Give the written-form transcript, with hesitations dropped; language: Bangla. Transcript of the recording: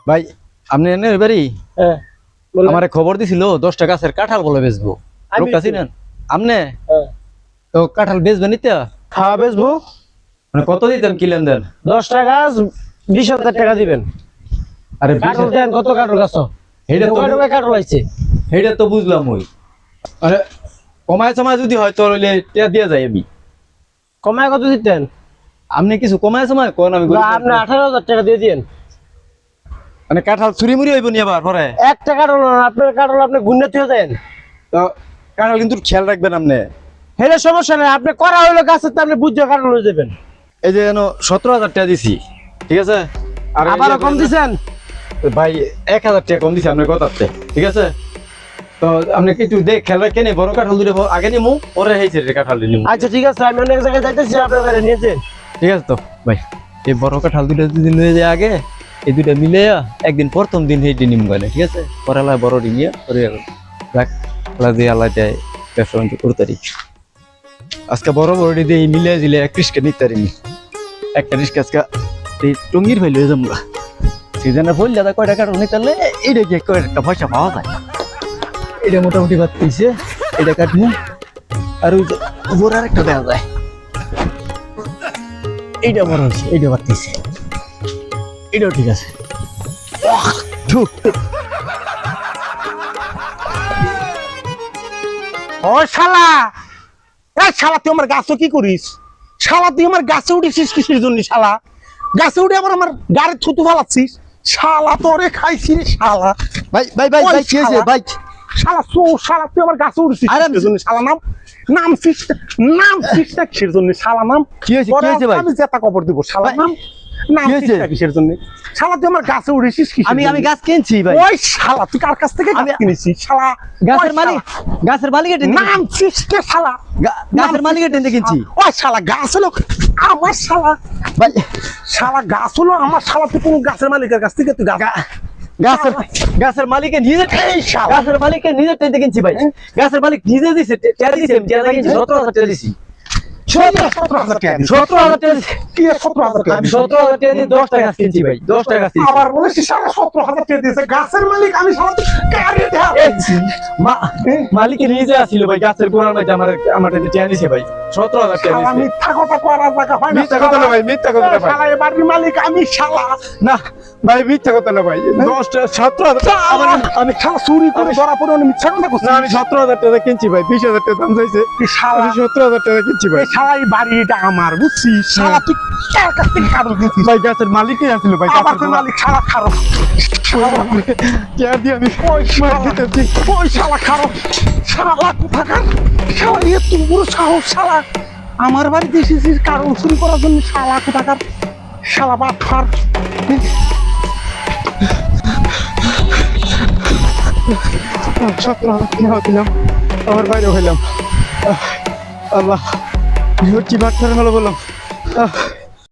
ভাই আপনি এনে এবারই হ্যাঁ আমারে খবর দিছিল 10 টাকা গাছের কাঁঠাল বলে বেচবো। লোকটা চিনেন আপনি? তো কাঁঠাল বেচবেন নিতে? হ্যাঁ বেচবো। মানে কত দিতেন কি লেনদেন? 10 টাকা 20,000 টাকা দিবেন। আরে কাঁঠাল দেন কত কাঁঠাল গাছ? এইটা তো কাঁঠাল আইছে। এইটা তো বুঝলাম ওই। আরে কমায় সময় যদি হয় তো হইলে টিয়া দিয়ে যাই আমি। কমায় কত দিতেন? আপনি কিছু কমায় সময় কোন আমি আপনি 18,000 টাকা দিয়ে দিন। মানে কাঁঠাল চুরি মুড়ি হইব নি আবার পরে? একটা কাঁঠাল না, আপনার কাঁঠাল আপনি গুন্নে তুই দেন। তো কাঁঠাল কিন্তু খেয়াল রাখবেন আপনি। হেলে সমস্যা নাই, আপনি করা হইলো গাছের তো আপনি বুঝে কাঁঠাল হয়ে যাবেন। এই যে 17,000 টাকা দিছি, ঠিক আছে? আর আবার কম দিছেন ভাই 1,000 টাকা কম দিছি আপনার কথাতে, ঠিক আছে? তো আপনি কি একটু দেখ খেয়াল রাখেন, বড় কাঁঠাল দুটো আগে নিমু, পরে হয়েছে কাঁঠাল নিমু। আচ্ছা ঠিক আছে, আমি অনেক জায়গায় যাইতেছি, আপনার কাছে নিয়েছেন। ঠিক আছে তো ভাই, এই বড় কাঁঠাল দুটো যদি নিয়ে যায় আগে, এই দুটো মিলে একদিন প্রথম দিন হেঁটে নিম গেলে, ঠিক আছে? পরে বড় ডিঙিয়ে পরে রাখ দিয়ে আল্লাহ যায় ব্যবসা বাণিজ্য করতারি। আজকে বড় বড় দিয়ে মিলে দিলে এক রিস্কা নিতে পারিনি, একটা রিস্কা আজকে এই টঙ্গির ভাই লয়ে যাবো সিজনে ফুল দাদা কয়টা কাঁঠাল নিতে পারলে এইটা গিয়ে কয়েকটা পয়সা পাওয়া যায়। এটা মোটামুটি বাদ পেয়েছে, এটা কাটবো। আর ওই যে উপর আর একটা দেওয়া যায়, এইটা বড় হয়েছে, এইটা বাদ পেয়েছে, এটাও ঠিক আছে। ও শালা, এই শালা তুই আমার গাছে কি করিস? শালা তুই আমার গাছে উঠেছিস কিসের জন্য? শালা গাছে উঠে আবার আমার গাড়ি থুতু ফালাচ্ছিস। শালা তোরে খাইছি রে শালা। ভাই ভাই ভাই ভাই কি হয়েছে ভাই? শালা শালা তুই আমার গাছে উঠেছিস কিসের জন্য? শালা নাম ফিসটা কিসের জন্য? শালা নাম কি হয়েছে কি হয়েছে ভাই? আমি জেতা কবর দিব। শালা নাম ফিসটা কিসের জন্য? শালা তুই আমার গাছে উঠেছিস কিসের জন্য? আমি গাছ কিনছি ভাই। ওই শালা তুই কার কাছ থেকে গাছ কিনেছিস? শালা গাছের মালিক নাম ফিসটা শালা গাছের মালিকের টেনে কিনছি। ওই শালা গাছ হলো আমার শালা ভাই, শালা গাছ হলো আমার শালা। তুই কোন গাছের মালিকের কাছ থেকে তুই গাছের মালিকের নিজে গাছের মালিকের নিজের টেনে কিনছি ভাই। গাছের মালিক নিজে দিছে, টাকা দিছে, টাকা কিনছি 17,000 টাকা দিছি। 17,000 টাকা দিছি। 17,000 টাকা দিছি। কি 17,000 টাকা? আমি 17,000 টাকা দিয়ে 10 টাকা কিনছি ভাই, 10 টাকা কিনছি। আবার বলেছিস শালা 17,000 টাকা দিয়েছে গাছের মালিক। আমি শালা গাড়ি দেয়া মালিক নিজে আসছিল ভাই, গাছের গোড়া নাই আমার টাকা দিছে ভাই, 17,000 টাকা শালা দিছে। মিথ্যা কথা করা জায়গা হয় না। মিথ্যা কথা না ভাই, মিথ্যা কথা না ভাই। শালা এবারের মালিক আমি শালা। না ভাই মিথ্যা কথা না ভাই, 17,000 আমি শালা চুরি করে ধরা পড়ে মিথ্যা কথা করছি। না, আমি 17,000 টাকা কিনছি ভাই, 20,000 টাকা দাম চাইছে। আমি 17,000 টাকা কিনছি ভাই। শালা এই বাড়িটা আমার, বুঝছিস? শালা তুই কার কাছ থেকে কারো কিনছিস? ভাই গাছের মালিকই আসছিল ভাই, আবার তুই মালিক শালা খারো। কেয়ার দিয়ে আমি ওই শালা খারো, শালা কোথাকার শালা, এত বড় সাহস শালা আমার বাড়িতে এসেছিস কারণ চুরি করার জন্য? শালা কোথাকার শালা বাটফার। 17,000 টাকা দিলাম, আমার বাইরে হইলাম। আল্লাহ কি বাট্টার হলো বললাম।